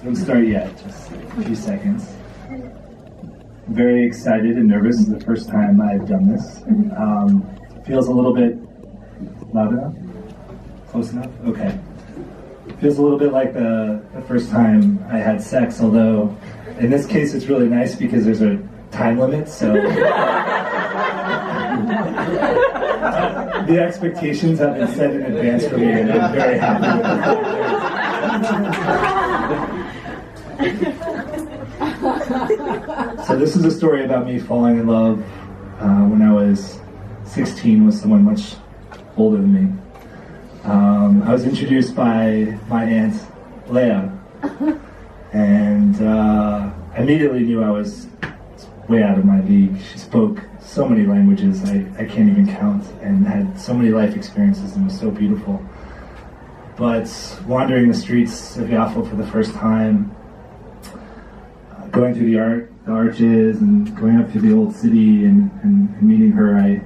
Don't start yet, just a few seconds. I'm very excited and nervous. This is the first time I've done this. Feels a little bit loud enough? Close enough? Okay. Feels a little bit like the first time I had sex, although in this case it's really nice because there's a time limit, so the expectations have been set in advance for me, and I'm very happy with it. So this is a story about me falling in love when I was 16 with someone much older than me. I was introduced by my aunt, Leah, and I immediately knew I was way out of my league. She spoke so many languages I can't even count, and had so many life experiences, and was so beautiful. But wandering the streets of Yafo for the first time, going through the arches and going up to the old city and meeting her, I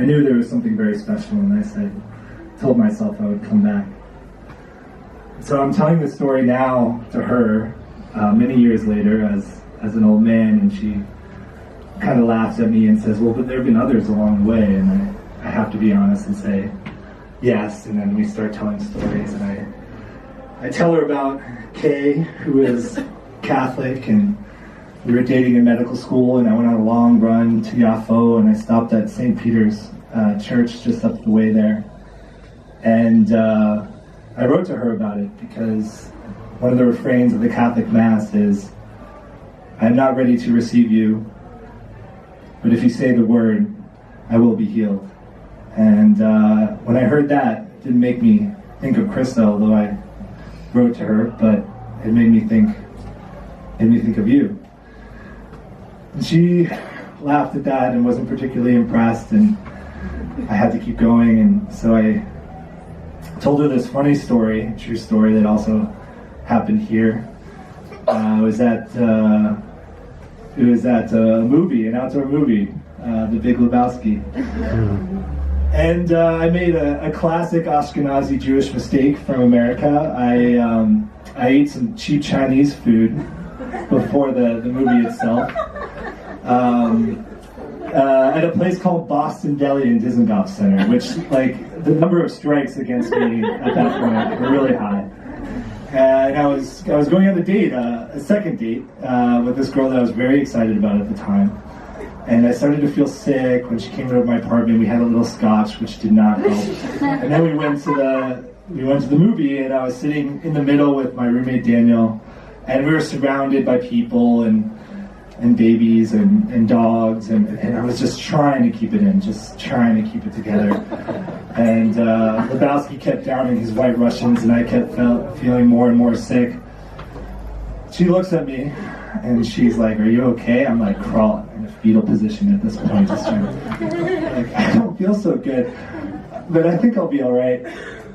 knew there was something very special, and I told myself I would come back. So I'm telling this story now to her, many years later, as an old man, and she kind of laughs at me and says, well, but there have been others along the way, and I have to be honest and say, yes, and then we start telling stories, and I tell her about Kay, who is Catholic, and we were dating in medical school, and I went on a long run to Yafo, and I stopped at St. Peter's Church just up the way there. And I wrote to her about it because one of the refrains of the Catholic Mass is, I am not ready to receive you, but if you say the word, I will be healed. And when I heard that, it didn't make me think of Krista, although I wrote to her, but it made me think of you. And she laughed at that and wasn't particularly impressed, and I had to keep going, and so I told her this funny story, a true story that also happened here. It was at a movie, an outdoor movie, The Big Lebowski. And I made a classic Ashkenazi Jewish mistake from America. I ate some cheap Chinese food before the movie itself. At a place called Boston Deli in Dizengoff Center, which, like, the number of strikes against me at that point were really high. And I was going on a date, a second date, with this girl that I was very excited about at the time. And I started to feel sick when she came over to my apartment. We had a little scotch, which did not help. And then we went to the movie, and I was sitting in the middle with my roommate Daniel, and we were surrounded by people and babies and dogs, and I was just trying to keep it in, just trying to keep it together. And Lebowski kept downing his White Russians, and I kept feeling more and more sick. She looks at me, and she's like, "Are you okay?" I'm like crawling in a fetal position at this point, just trying to, like, I don't feel so good, but I think I'll be all right.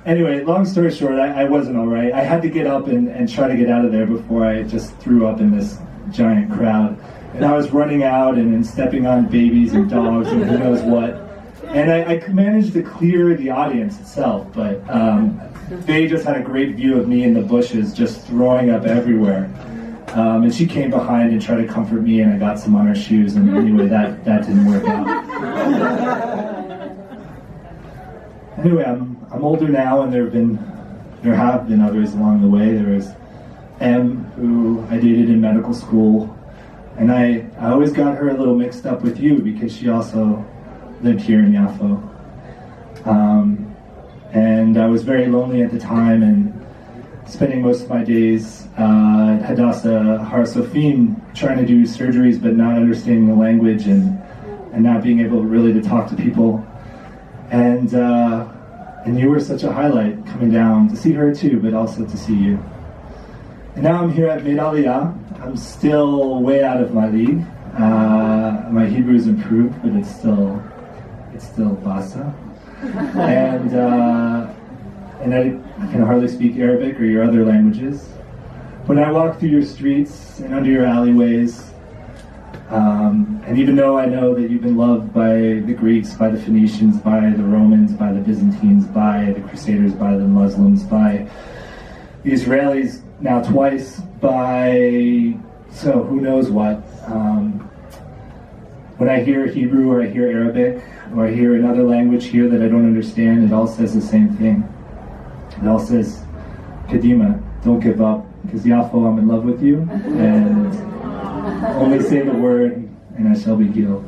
Anyway, long story short, I wasn't all right. I had to get up and try to get out of there before I just threw up in this giant crowd. And I was running out and stepping on babies and dogs and who knows what. And I managed to clear the audience itself, but they just had a great view of me in the bushes just throwing up everywhere. And she came behind and tried to comfort me, and I got some on her shoes, and anyway, that didn't work out. Anyway, I'm older now, and there have been others along the way. There was M, who I dated in medical school, and I always got her a little mixed up with you because she also lived here in Yafo. And I was very lonely at the time, and spending most of my days at Hadassah Har Sofim trying to do surgeries but not understanding the language and not being able really to talk to people. And you were such a highlight coming down to see her too, but also to see you. And now I'm here at Meit Aliyah. I'm still way out of my league. My Hebrew's improved, but it's still Basa. And I can hardly speak Arabic or your other languages. When I walk through your streets and under your alleyways, and even though I know that you've been loved by the Greeks, by the Phoenicians, by the Romans, by the Byzantines, by the Crusaders, by the Muslims, by the Israelis, now twice by, so who knows what. When I hear Hebrew or I hear Arabic or I hear another language here that I don't understand, it all says the same thing. It all says, Kadima, don't give up, because Yafo, I'm in love with you, and only say the word and I shall be healed.